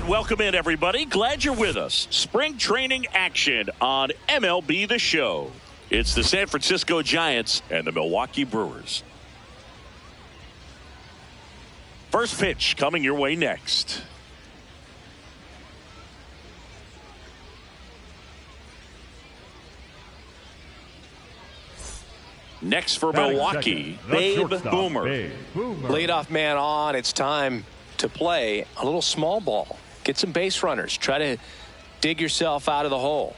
And welcome in, everybody. Glad you're with us. Spring training action on MLB The Show. It's the San Francisco Giants and the Milwaukee Brewers. First pitch coming your way next. Next for Milwaukee, Babe Boomer. Leadoff man on. It's time to play a little small ball. Get some base runners. Try to dig yourself out of the hole.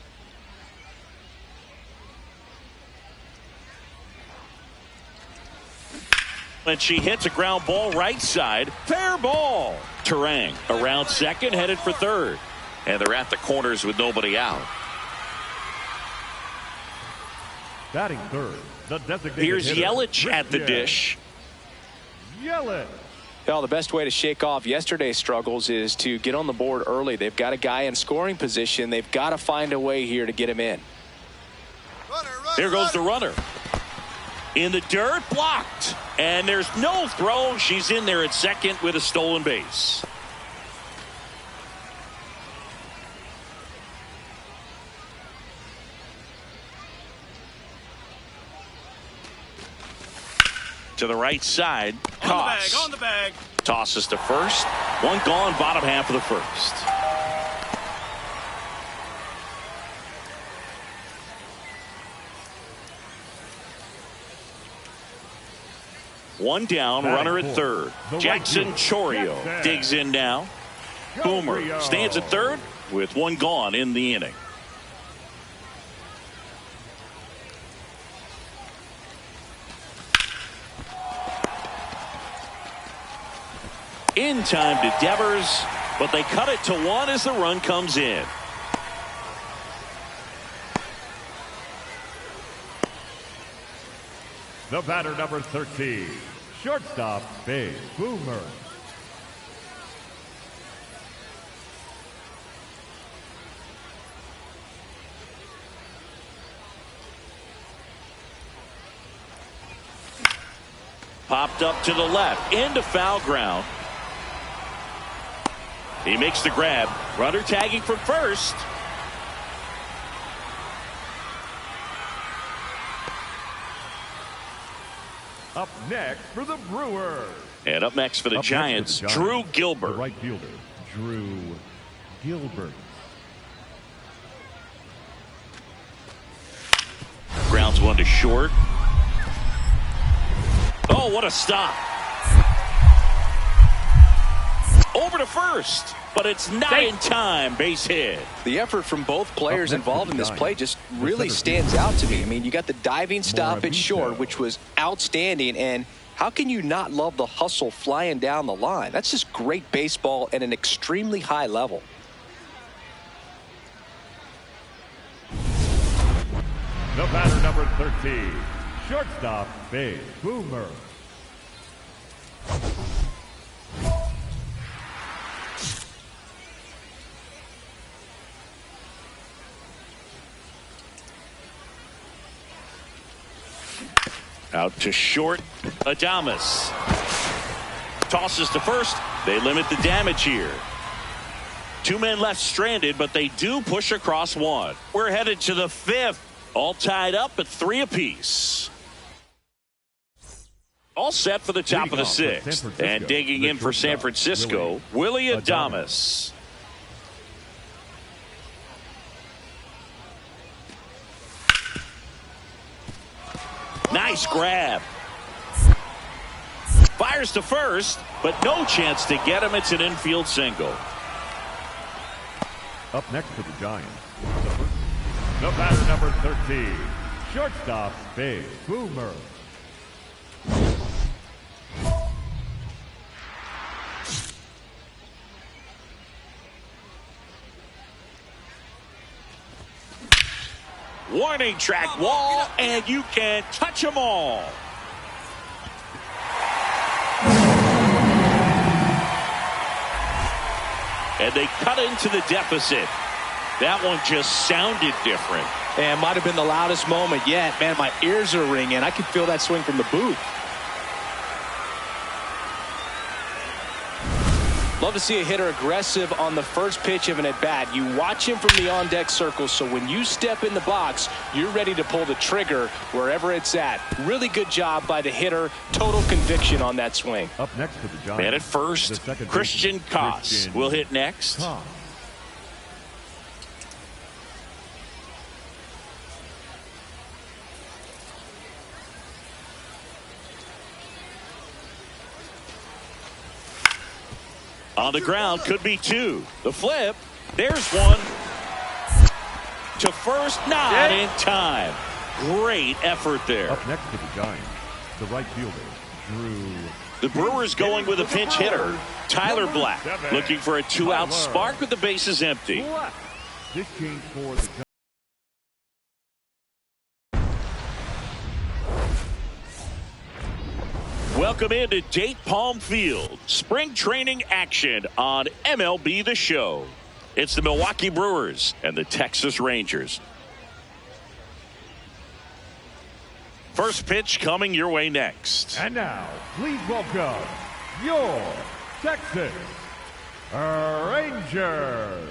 And she hits a ground ball right side. Fair ball. Terang around second, headed for third. And they're at the corners with nobody out. Batting third, the designated Here's hitter, Yelich at the dish. Yelich. Well, the best way to shake off yesterday's struggles is to get on the board early. They've got a guy in scoring position. They've got to find a way here to get him in. Here goes the runner. In the dirt, blocked. And there's no throw. She's in there at second with a stolen base. To the right side. On the bag. Tosses to first. One gone, bottom half of the first. One down, runner at third. Jackson Chourio digs in now. Boomer stands at third with one gone in the inning. In time to Devers, but they cut it to one as the run comes in. The batter, number 13, shortstop, Babe Boomer. Popped up to the left, into foul ground. He makes the grab. Runner tagging from first. Up next for the Brewers. And up next for the Giants, Drew Gilbert. The right fielder, Drew Gilbert. Grounds one to short. Oh, what a stop. Over to first, but it's not in time. Base hit. The effort from both players involved in this play just really stands out to me. I mean, you got the diving stop at short, which was outstanding, and how can you not love the hustle flying down the line? That's just great baseball at an extremely high level. The batter, number 13, shortstop, Babe Boomer. Out to short, Adames. Tosses to first. They limit the damage here. Two men left stranded, but they do push across one. We're headed to the fifth. All tied up at 3 apiece. All set for the top of the sixth. And digging in for San Francisco, Willie Adames. Nice grab. Fires to first, but no chance to get him. It's an infield single. Up next for the Giants, the batter, number 13, shortstop, Babe Boomer. Warning track wall, and you can touch them all. And they cut into the deficit. That one just sounded different. And might have been the loudest moment yet. Man, my ears are ringing. I can feel that swing from the booth. Love to see a hitter aggressive on the first pitch of an at-bat. You watch him from the on-deck circle, so when you step in the box, you're ready to pull the trigger wherever it's at. Really good job by the hitter. Total conviction on that swing. Up next for the Giants. Man at first, Christian Koss will hit next. On the ground, could be two. The flip, there's one. To first, not in time. Great effort there. Up next for the Giants, the right fielder, Drew. The Brewers going with a pinch hitter, Tyler Black, looking for a two-out spark with the bases empty. This change for the Giants. Welcome into Date Palm Field. Spring training action on MLB The Show. It's the Milwaukee Brewers and the Texas Rangers. First pitch coming your way next. And now, please welcome your Texas Rangers.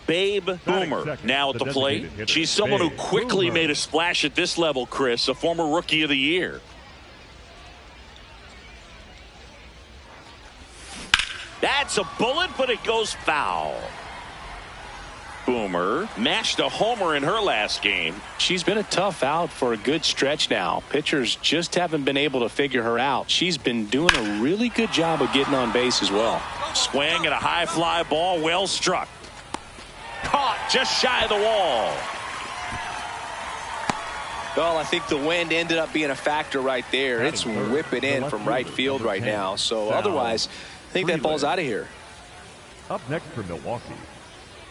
Babe Boomer now at the plate. She's someone who quickly made a splash at this level, Chris, a former Rookie of the Year. That's a bullet, but it goes foul. Boomer mashed a homer in her last game. She's been a tough out for a good stretch now. Pitchers just haven't been able to figure her out. She's been doing a really good job of getting on base as well. Swing and a high fly ball, well struck. Caught just shy of the wall. Well, I think the wind ended up being a factor right there. It's whipping in from right field right now. So otherwise, I think that ball's out of here. Up next for Milwaukee,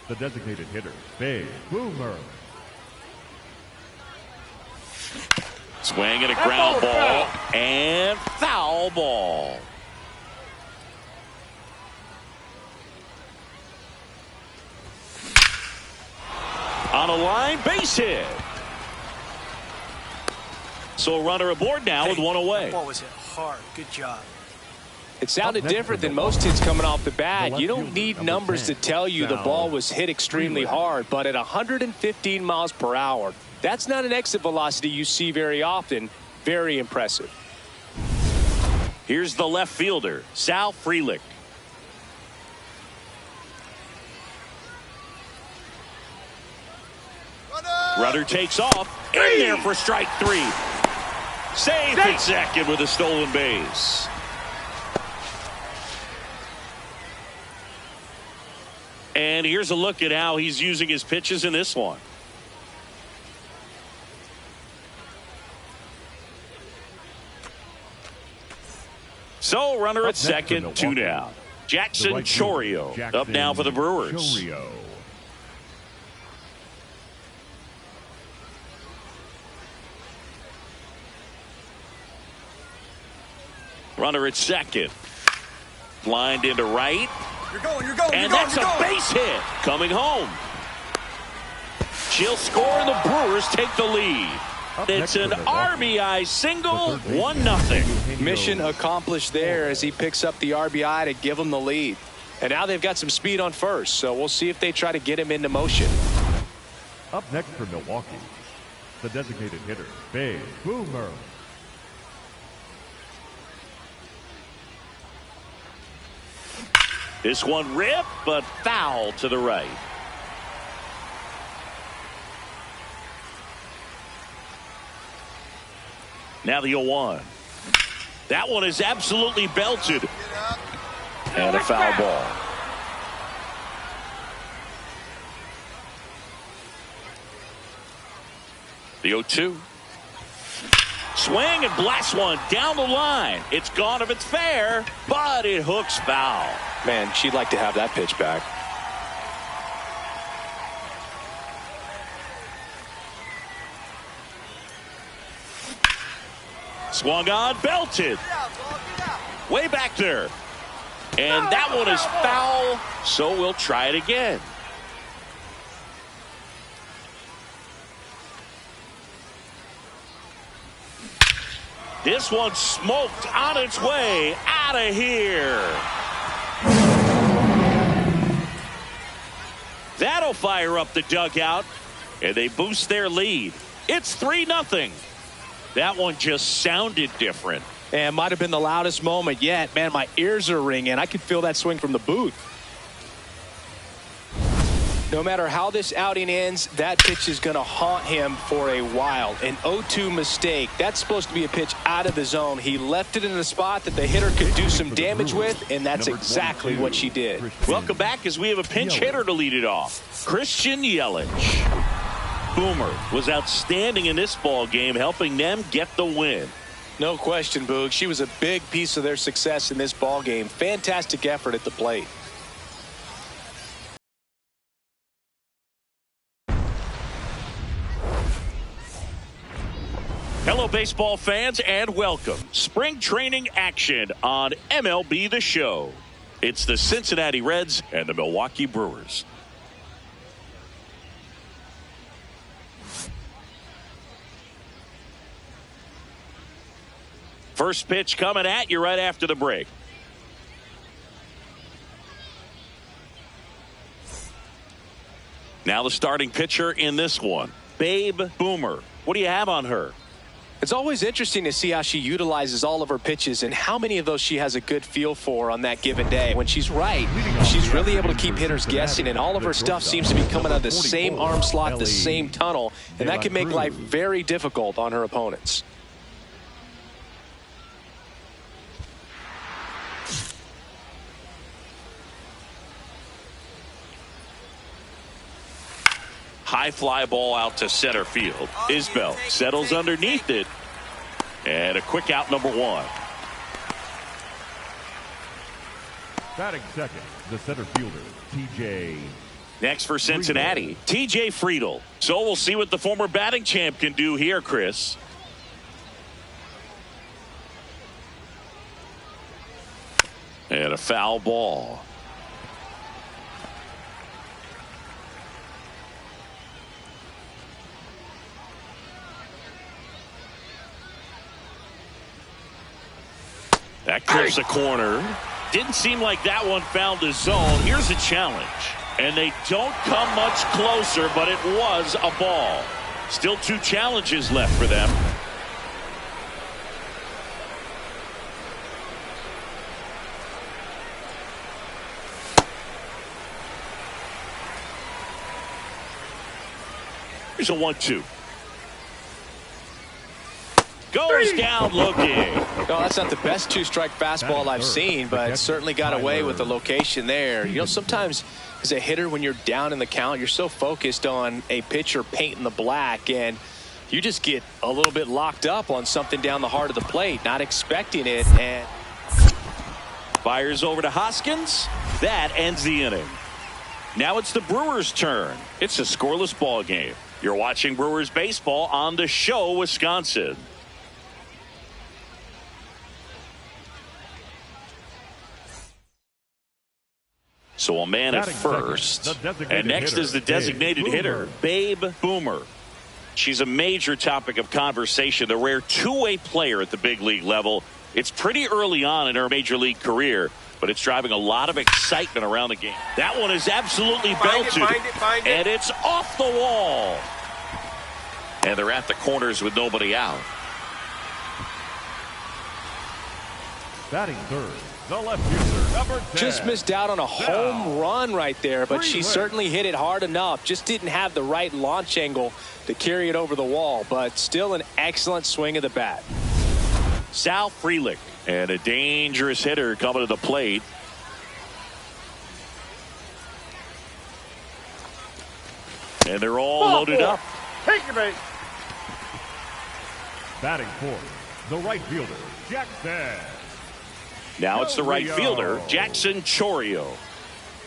the designated hitter, Babe Boomer. Swing and a ground ball and foul ball. On a line, base hit. So a runner aboard now with one away. That ball was hit hard. Good job. It sounded different than most hits coming off the bat. You don't need numbers to tell you the ball was hit extremely hard, but at 115 miles per hour, that's not an exit velocity you see very often. Very impressive. Here's the left fielder, Sal Frelick. Runner takes off. In there for strike three. Safe at second with a stolen base. And here's a look at how he's using his pitches in this one. So runner at second, two down. Jackson Chourio up now for the Brewers. Runner at second. Lined into right. And that's a base hit. Coming home. She'll score and the Brewers take the lead. It's an RBI single, 1-0. Mission accomplished there as he picks up the RBI to give him the lead. And now they've got some speed on first, so we'll see if they try to get him into motion. Up next for Milwaukee, the designated hitter, Babe Boomer. This one ripped, but foul to the right. Now the 0-1. That one is absolutely belted. And a foul ball. The 0-2. Swing and blast one down the line. It's gone if it's fair, but it hooks foul. Man, she'd like to have that pitch back. Swung on, belted. Way back there. And that one is foul, so we'll try it again. This one smoked on its way out of here. That'll fire up the dugout, and they boost their lead. It's 3-0. That one just sounded different. And might have been the loudest moment yet. Man, my ears are ringing. I could feel that swing from the booth. No matter how this outing ends, that pitch is going to haunt him for a while. An 0-2 mistake. That's supposed to be a pitch out of the zone. He left it in a spot that the hitter could do some damage with, and that's exactly what she did. Welcome back as we have a pinch hitter to lead it off. Christian Yelich. Boomer was outstanding in this ball game, helping them get the win. No question, Boog. She was a big piece of their success in this ball game. Fantastic effort at the plate. Hello, baseball fans, and welcome. Spring training action on MLB The Show. It's the Cincinnati Reds and the Milwaukee Brewers. First pitch coming at you right after the break. Now the starting pitcher in this one, Babe Boomer. What do you have on her? It's always interesting to see how she utilizes all of her pitches and how many of those she has a good feel for on that given day. When she's right, she's really able to keep hitters guessing, and all of her stuff seems to be coming out of the same arm slot, the same tunnel, and that can make life very difficult on her opponents. High fly ball out to center field. Isbell settles underneath it. And a quick out, number one. Batting second, the center fielder, TJ. Next for Cincinnati, TJ Friedl. So we'll see what the former batting champ can do here, Chris. And a foul ball. That clears the corner. Didn't seem like that one found the zone. Here's a challenge. And they don't come much closer, but it was a ball. Still 2 challenges left for them. Here's a 1-2. Goes down looking. No, that's not the best 2-strike fastball I've seen, but certainly got away with the location there. You know, sometimes as a hitter, when you're down in the count, you're so focused on a pitcher painting the black, and you just get a little bit locked up on something down the heart of the plate, not expecting it. And fires over to Hoskins. That ends the inning. Now it's the Brewers' turn. It's a scoreless ball game. You're watching Brewers baseball on The Show, Wisconsin. So a man at first, and next is the designated hitter, Babe Boomer. She's a major topic of conversation, the rare two-way player at the big league level. It's pretty early on in her major league career, but it's driving a lot of excitement around the game. That one is absolutely belted, and it's off the wall. And they're at the corners with nobody out. Batting third, the left fielder, number 10. Just missed out on a home run right there, but she certainly hit it hard enough. Just didn't have the right launch angle to carry it over the wall, but still an excellent swing of the bat. Sal Frelick, and a dangerous hitter coming to the plate. And they're all loaded up. Take your bait. Batting fourth, the right fielder, Jackson. Now it's the right fielder, Jackson Chourio.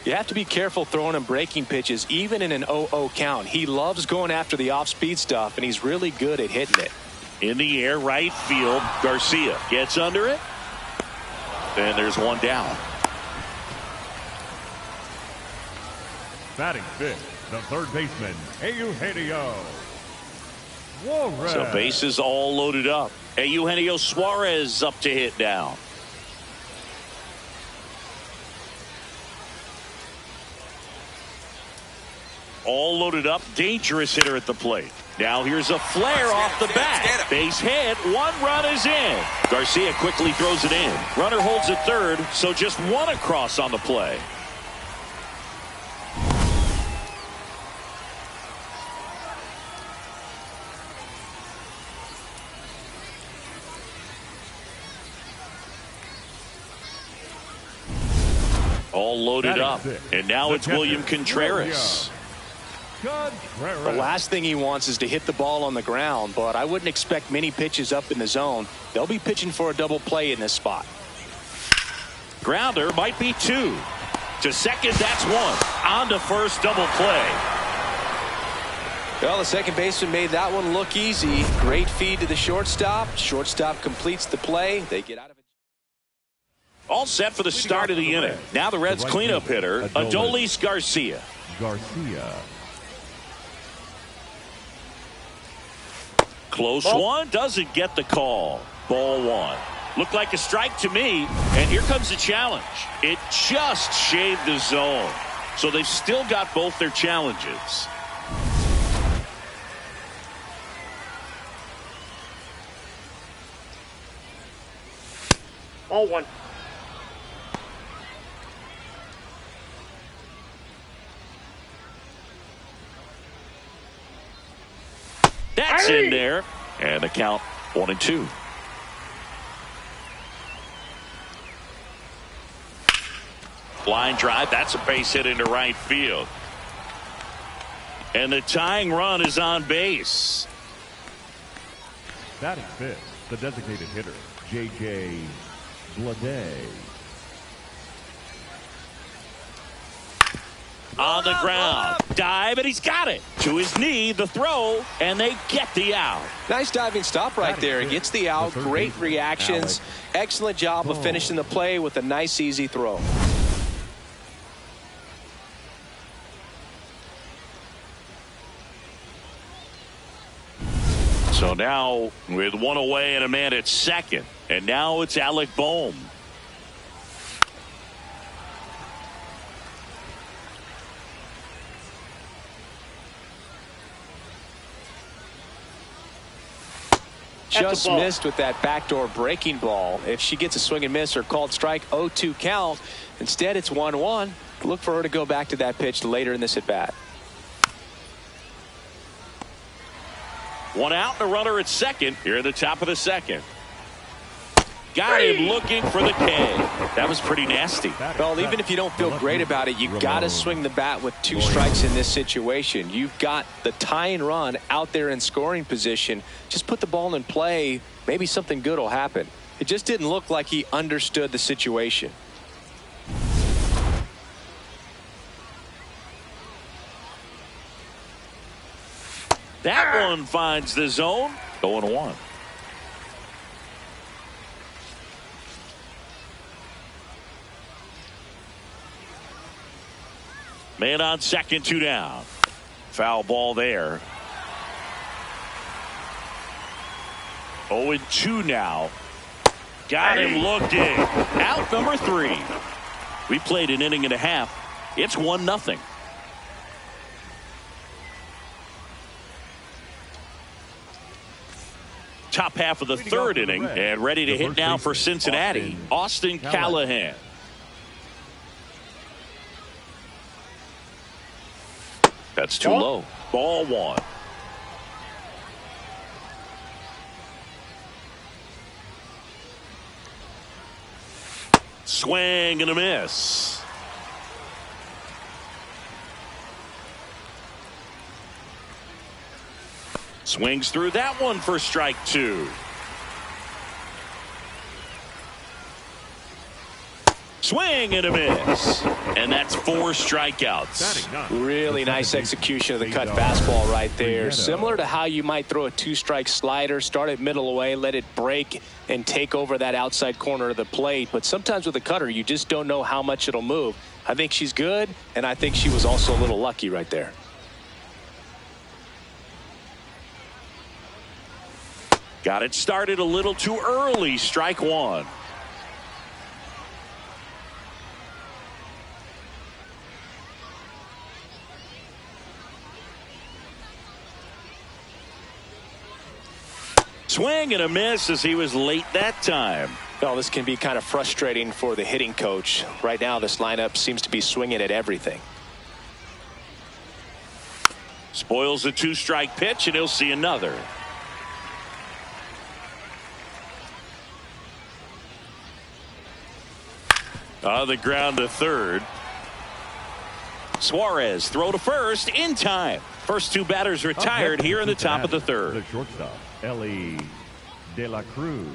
You have to be careful throwing him breaking pitches, even in an 0-0 count. He loves going after the off-speed stuff, and he's really good at hitting it. In the air, right field, Garcia gets under it. And there's one down. Batting fifth, the third baseman, Eugenio. So bases all loaded up. And Eugenio Suarez up to hit now. All loaded up, dangerous hitter at the plate. Now here's a flare off the bat. Base hit, 1 run is in. Garcia quickly throws it in. Runner holds at third, so just 1 across on the play. All loaded up, and now it's William Contreras. The last thing he wants is to hit the ball on the ground, but I wouldn't expect many pitches up in the zone. They'll be pitching for a double play in this spot. Grounder might be 2. To second, that's 1. On to first, double play. Well, the second baseman made that one look easy. Great feed to the shortstop. Shortstop completes the play. They get out of it. All set for the start of the inning. Now the Reds cleanup hitter, Adolis Garcia. Close one, doesn't get the call. Ball 1. Looked like a strike to me, and here comes the challenge. It just shaved the zone. So they've still got both their challenges. All 1. That's in there, and the count 1-2. Line drive, that's a base hit into right field. And the tying run is on base. Batting fifth, the designated hitter, J.J. Bleday. On the ground, dive, and he's got it. To his knee, the throw, and they get the out. Nice diving stop right there. He gets the out. Great reactions. Excellent job of finishing the play with a nice, easy throw. So now with 1 away and a man at second, and now it's Alec Bohm. Just missed with that backdoor breaking ball. If she gets a swing and miss or called strike, 0-2 count. Instead, it's 1-1. Look for her to go back to that pitch later in this at bat. 1 out and a runner at second here at the top of the second. Got him looking for the K. That was pretty nasty. Well, even if you don't feel great about it, you got to swing the bat with 2 strikes in this situation. You've got the tying run out there in scoring position. Just put the ball in play. Maybe something good will happen. It just didn't look like he understood the situation. That one finds the zone. 0-1. Man on second, 2 down. Foul ball there. 0-2 now. Got him looking. Out number 3. We played an inning and a half. It's 1-0. Top half of the third inning, and ready to hit now for Cincinnati, Austin Callahan. That's too low. Ball 1. Swing and a miss. Swings through that one for strike 2. Swing and a miss. And that's 4 strikeouts. Really nice execution of the cut fastball right there. Similar to how you might throw a 2-strike slider, start it middle away, let it break and take over that outside corner of the plate. But sometimes with a cutter, you just don't know how much it'll move. I think she's good, and I think she was also a little lucky right there. Got it started a little too early. Strike one. Swing and a miss as he was late that time. Well, this can be kind of frustrating for the hitting coach. Right now, this lineup seems to be swinging at everything. Spoils a two-strike pitch, and he'll see another. On the ground to third. Suarez throw to first in time. First two batters retired here in the top of the third. The shortstop, Ellie De La Cruz.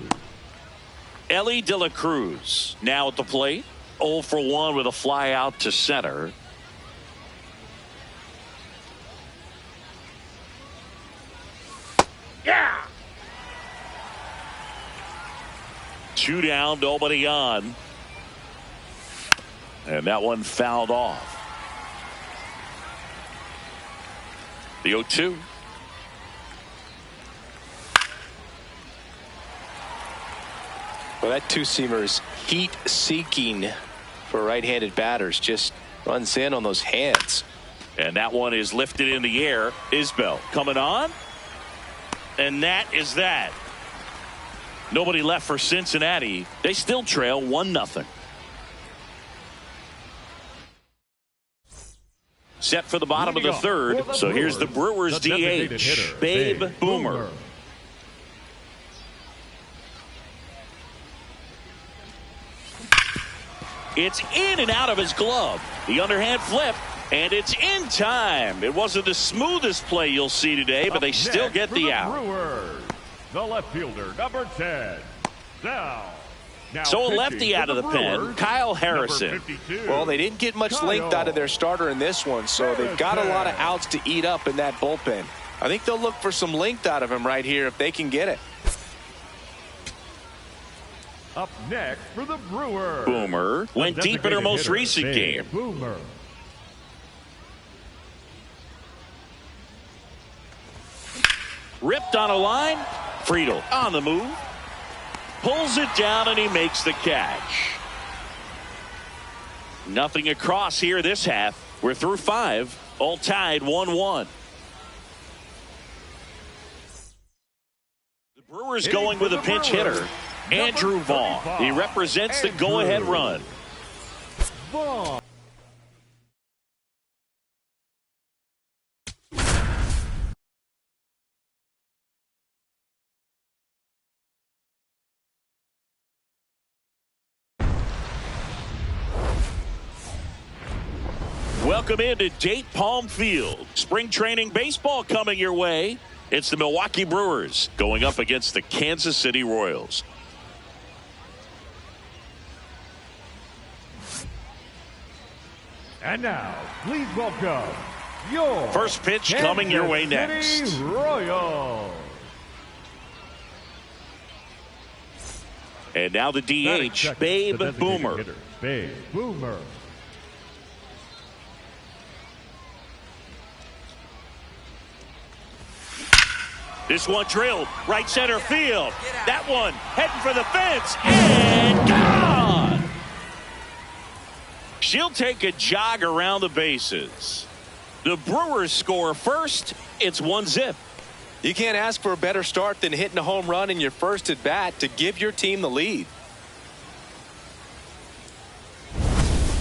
Ellie De La Cruz now at the plate. 0 for 1 with a fly out to center. Yeah. 2 down, nobody on. And that one fouled off. The 0-2. Well, that two-seamer is heat-seeking for right-handed batters. Just runs in on those hands. And that one is lifted in the air. Isbell coming on. And that is that. Nobody left for Cincinnati. They still trail 1-0. Set for the bottom of the third. So here's the Brewers DH, Babe Boomer. It's in and out of his glove. The underhand flip, and it's in time. It wasn't the smoothest play you'll see today, but they still get the out. Brewers, the left fielder, number 10, down. So a lefty out of the pen, Kyle Harrison. Well, they didn't get much length out of their starter in this one, so they've got a lot of outs to eat up in that bullpen. I think they'll look for some length out of him right here if they can get it. Up next for the Brewers. Boomer went deep in her most recent game. Boomer. Ripped on a line. Friedel on the move. Pulls it down and he makes the catch. Nothing across here this half. We're through 5. All tied 1-1. The Brewers going with a pinch hitter. Andrew Vaughn. He represents the go-ahead run. Vaughn. Welcome into Date Palm Field. Spring training baseball coming your way. It's the Milwaukee Brewers going up against the Kansas City Royals. And now, please welcome your first pitch coming your way next. City Royals. And now the DH, Babe Boomer. Babe Boomer. This one drilled right center field. That one heading for the fence and gone. She'll take a jog around the bases. The Brewers score first. It's 1-0. You can't ask for a better start than hitting a home run in your first at bat to give your team the lead.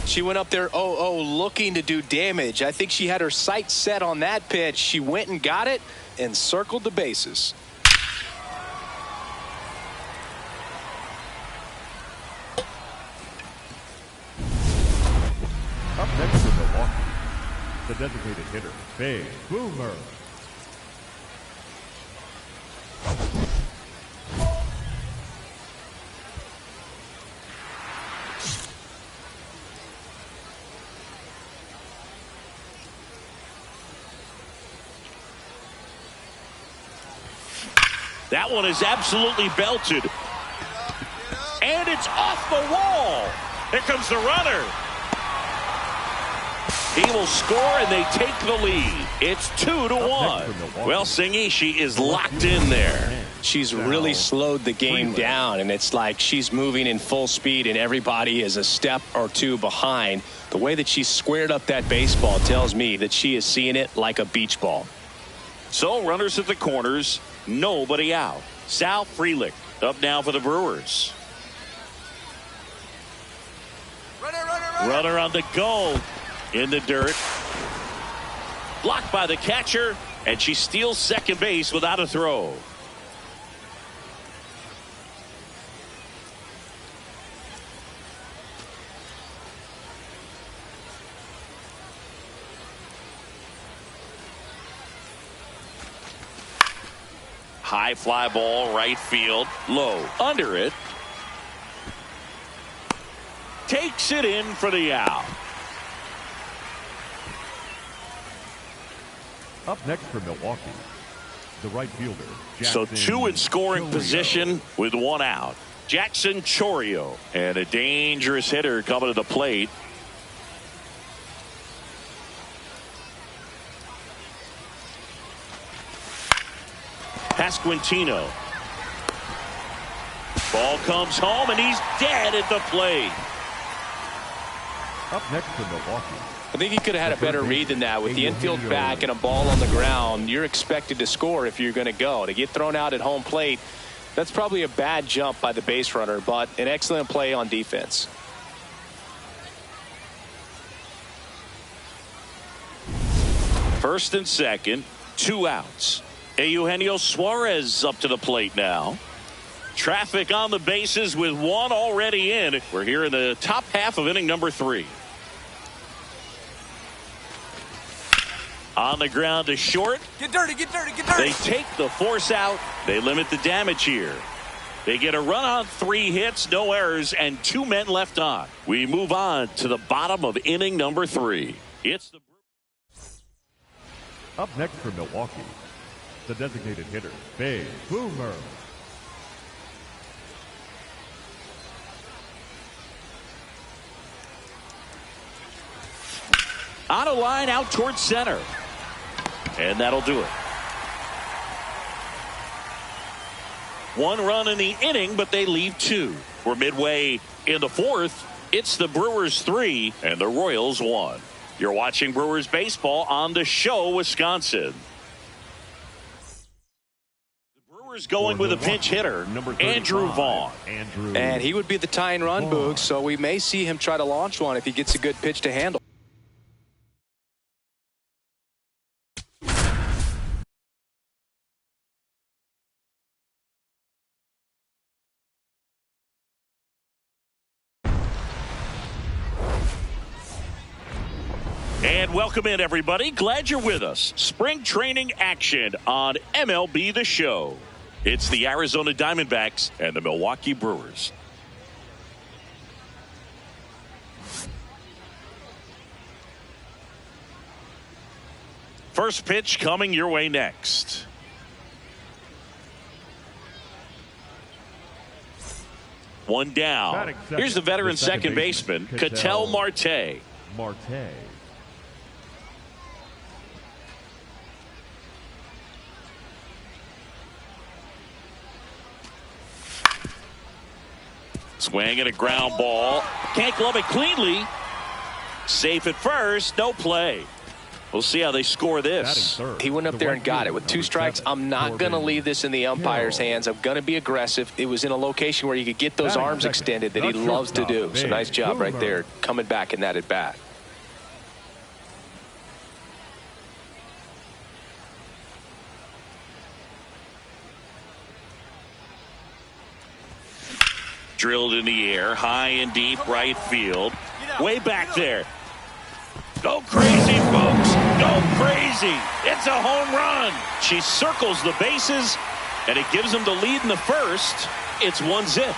She went up there 0-0 looking to do damage. I think she had her sights set on that pitch. She went and got it and circled the bases. Up next for Milwaukee, the designated hitter, Babe Boomer. That one is absolutely belted. And it's off the wall. Here comes the runner. He will score and they take the lead. It's 2-1. Well, Singy, she is locked in there. she's really slowed the game down, and it's like she's moving in full speed and everybody is a step or two behind. The way that she squared up that baseball tells me that she is seeing it like a beach ball. So runners at the corners, nobody out. Sal Frelick up now for the Brewers. Runner on the go in the dirt. Blocked by the catcher, and she steals second base without a throw. High fly ball, right field, low, under it. Takes it in for the out. Up next for Milwaukee, the right fielder, So Jackson two in scoring Chorio. position with one out. Jackson Chorio, and a dangerous hitter coming to the plate. Pasquantino. Ball comes home, and he's dead at the plate. Up next for Milwaukee, I think he could have had a better read than that. With the infield back and a ball on the ground, you're expected to score if you're going to go. To get thrown out at home plate, that's probably a bad jump by the base runner, but an excellent play on defense. First and second, two outs. Eugenio Suarez up to the plate now. Traffic on the bases with one already in. We're here in the top half of inning number 3. On the ground to short. Get dirty, get dirty, get dirty. They take the force out. They limit the damage here. They get a run on 3 hits, no errors, and 2 men left on. We move on to the bottom of inning number 3. It's the up next for Milwaukee, the designated hitter, Bay Boomer. on a line out towards center. And that'll do it. 1 run in the inning, but they leave 2. We're midway in the 4th. It's the Brewers 3 and the Royals 1. You're watching Brewers baseball on The Show, Wisconsin. The Brewers going with a pinch hitter, Andrew Vaughn. And he would be the tying run, Boog, so we may see him try to launch one if he gets a good pitch to handle. And welcome in, everybody. Glad you're with us. Spring training action on MLB The Show. It's the Arizona Diamondbacks and the Milwaukee Brewers. First pitch coming your way next. One down. Here's the veteran second baseman, Ketel Marte. Swing and a ground ball. Can't glove it cleanly. Safe at first. No play. We'll see how they score this. He went up there and got it with 2 strikes. I'm not going to leave this in the umpire's hands. I'm going to be aggressive. It was in a location where you could get those arms extended that he loves to do. So nice job right there coming back in that at bat. Drilled in the air, high and deep right field. Way back there. Go crazy, folks. Go crazy. It's a home run. She circles the bases, and it gives them the lead in the first. It's 1-0.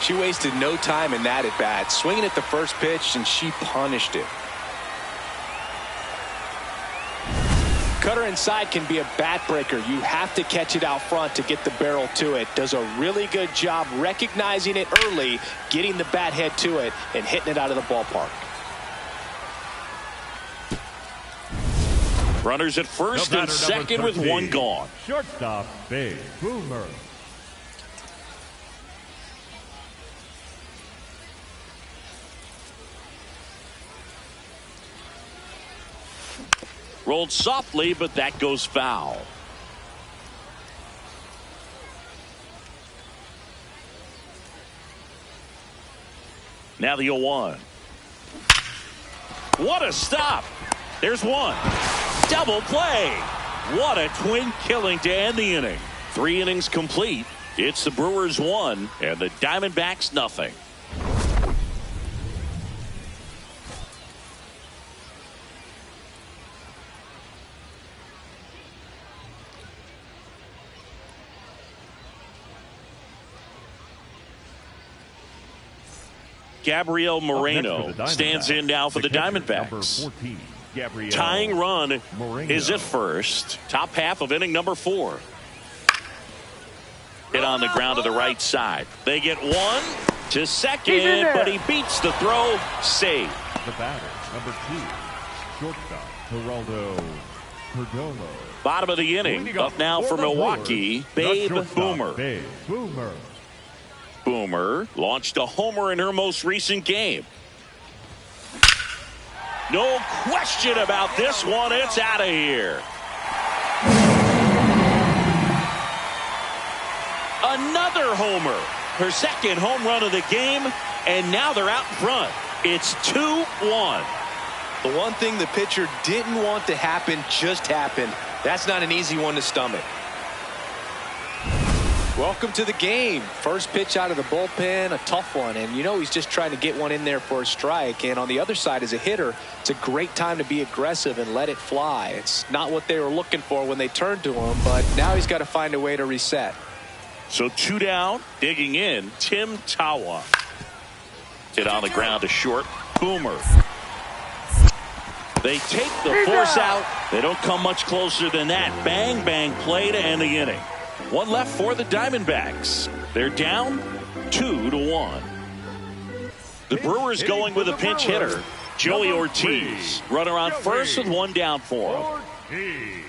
She wasted no time in that at bat. Swinging at the first pitch, and she punished it. Cutter inside can be a bat breaker. You have to catch it out front to get the barrel to it. Does a really good job recognizing it early, getting the bat head to it, and hitting it out of the ballpark. Runners at first and second with 1 gone. Shortstop, Bay Boomer. Rolled softly, but that goes foul. Now the 0-1. What a stop. There's one. Double play. What a twin killing to end the inning. 3 innings complete. It's the Brewers 1 and the Diamondbacks nothing. Gabriel Moreno stands in now for the Diamondbacks. Tying run is at first. Top half of inning number 4. Hit on the ground to the right side. They get 1 to second, but he beats the throw. Save. The batter, number 2, shortstop, Geraldo Perdomo. Bottom of the inning. Up now for Milwaukee, Babe Boomer. Boomer launched a homer in her most recent game. No question about this one. It's out of here. Another homer. Her second home run of the game, and now they're out in front. It's 2-1. The one thing the pitcher didn't want to happen just happened. That's not an easy one to stomach. Welcome to the game. First pitch out of the bullpen, a tough one, and you know he's just trying to get one in there for a strike. And on the other side, as a hitter, it's a great time to be aggressive and let it fly. It's not what they were looking for when they turned to him, but now he's got to find a way to reset. So 2 down, digging in, Tim Tawa. Hit on the ground to short, Boomer. They take the force out. They don't come much closer than that. Bang, bang play to end the inning. 1 left for the Diamondbacks. They're down 2-1. The Brewers going with a pinch hitter, Joey Ortiz. Runner on first with 1 down for him.